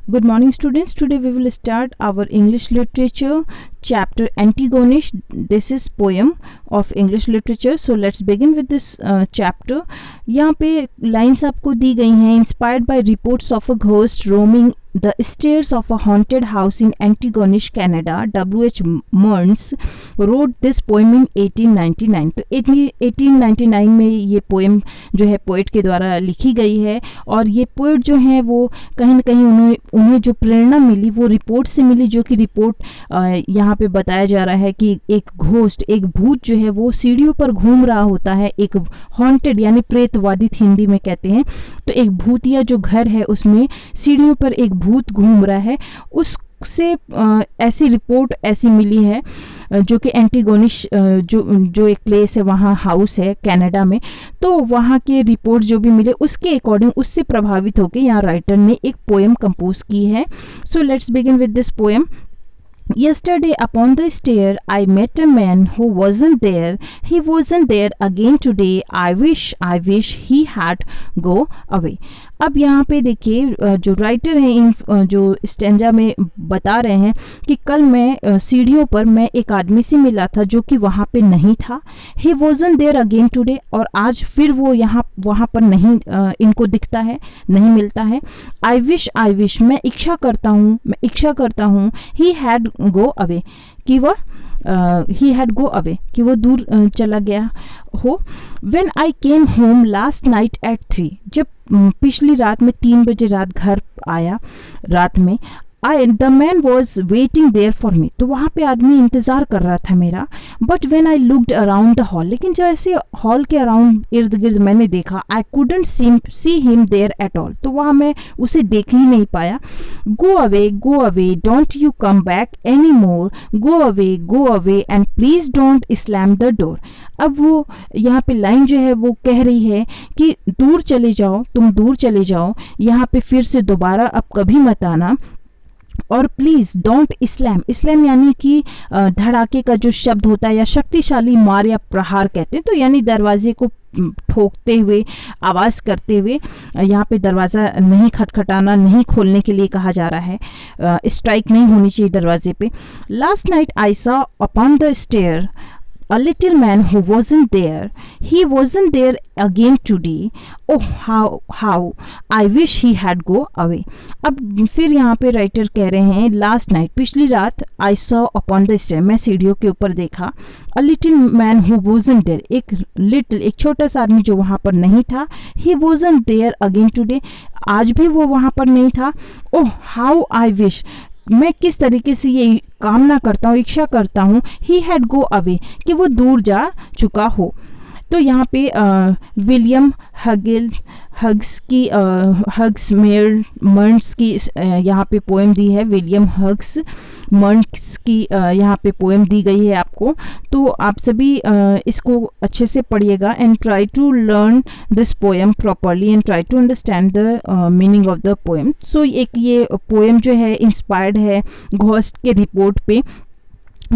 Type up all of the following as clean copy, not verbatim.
Good morning students. Today we will start our English literature chapter Antigonish. This is poem of English literature. So let's begin with this chapter. यहाँ पे lines आपको दी गई हैं. Inspired by reports of a ghost roaming the stairs of a haunted house in Antigonish, Canada, W.H. Burns wrote this poem in 1899. तो 1899 में ये poem जो है पोएट के द्वारा लिखी गई है और ये पोएट जो हैं वो कहीं ना कहीं उन्हें जो प्रेरणा मिली वो रिपोर्ट से मिली, जो कि रिपोर्ट यहाँ पे बताया जा रहा है कि एक घोस्ट, एक भूत जो है वो सीढ़ियों पर घूम रहा होता है. एक हॉन्टेड यानी प्रेतवादित हिंदी में कहते हैं. तो एक भूतिया जो घर है उसमें सीढ़ियों पर एक भूत घूम रहा है. उससे ऐसी रिपोर्ट ऐसी मिली है जो कि एंटीगोनिश जो एक प्लेस है, वहाँ हाउस है कनाडा में. तो वहाँ के रिपोर्ट जो भी मिले उसके अकॉर्डिंग, उससे प्रभावित होकर यहाँ राइटर ने एक पोएम कंपोज की है. So let's begin with this poem. Yesterday upon the stair I met a man who wasn't there. He wasn't there again today. I wish he had go away. अब यहाँ पे देखिए जो writer हैं इन जो stanza में बता रहे हैं कि कल मैं सीढ़ियों पर मैं एक आदमी से मिला था जो कि वहाँ पे नहीं था. He wasn't there again today. और आज फिर वो वहाँ पर नहीं इनको दिखता है, नहीं मिलता है. I wish मैं इच्छा करता हूँ he had go away कि वह he had go away कि वो दूर चला गया हो. When I came home last night at 3, जब पिछली रात में 3 बजे रात घर आया रात में. The man was waiting there for me. तो वहाँ पे आदमी इंतज़ार कर रहा था मेरा. But when I looked around the hall, लेकिन जब ऐसे हॉल के अराउंड इर्द गिर्द मैंने देखा, I couldn't see him there at all. तो वहाँ मैं उसे देख ही नहीं पाया. Go away, don't you come back anymore. Go away and please don't slam the door. अब वो यहाँ पे लाइन जो है वो कह रही है कि दूर चले जाओ, तुम दूर चले जाओ, यहाँ पे फिर से दोबारा अब कभी मत आना. और प्लीज़ डोंट इस्लाम यानी कि धड़ाके का जो शब्द होता है या शक्तिशाली मार या प्रहार कहते हैं. तो यानी दरवाजे को ठोकते हुए, आवाज़ करते हुए, यहाँ पे दरवाज़ा नहीं खटखटाना, नहीं खोलने के लिए कहा जा रहा है. स्ट्राइक नहीं होनी चाहिए दरवाजे पे. Last night I saw upon the stair a little man who wasn't there. He wasn't there again today. Oh how I wish he had go away. अब फिर यहाँ पे राइटर कह रहे हैं लास्ट नाइट, पिछली रात, I saw upon the stair, मैं सीढ़ियों के ऊपर देखा, a little man who wasn't there, एक छोटा सा आदमी जो वहाँ पर नहीं था. He wasn't there again today, आज भी वो वहाँ पर नहीं था. Oh how I wish, मैं किस तरीके से ये कामना करता हूँ, इच्छा करता हूँ, ही हैड गो अवे कि वो दूर जा चुका हो. तो यहाँ पे विलियम हग्स मर्न्स की यहाँ पे पोएम दी है. विलियम हग्स मर्न्स की यहाँ पे पोएम दी गई है आपको. तो आप सभी इसको अच्छे से पढ़िएगा and try to learn this poem properly and try to understand the meaning of the poem. So एक ये पोएम जो है इंस्पायर्ड है घोस्ट के रिपोर्ट पे.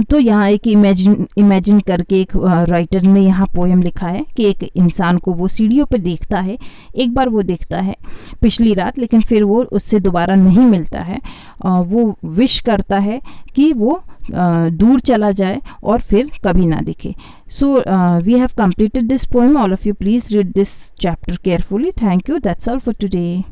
तो यहाँ एक इमेजिन करके एक राइटर ने यहाँ पोएम लिखा है कि एक इंसान को वो सीढ़ियों पे देखता है. एक बार वो देखता है पिछली रात, लेकिन फिर वो उससे दोबारा नहीं मिलता है. वो विश करता है कि वो दूर चला जाए और फिर कभी ना दिखे. So we have completed this poem. All of you please read this chapter carefully. Thank you. That's all for today.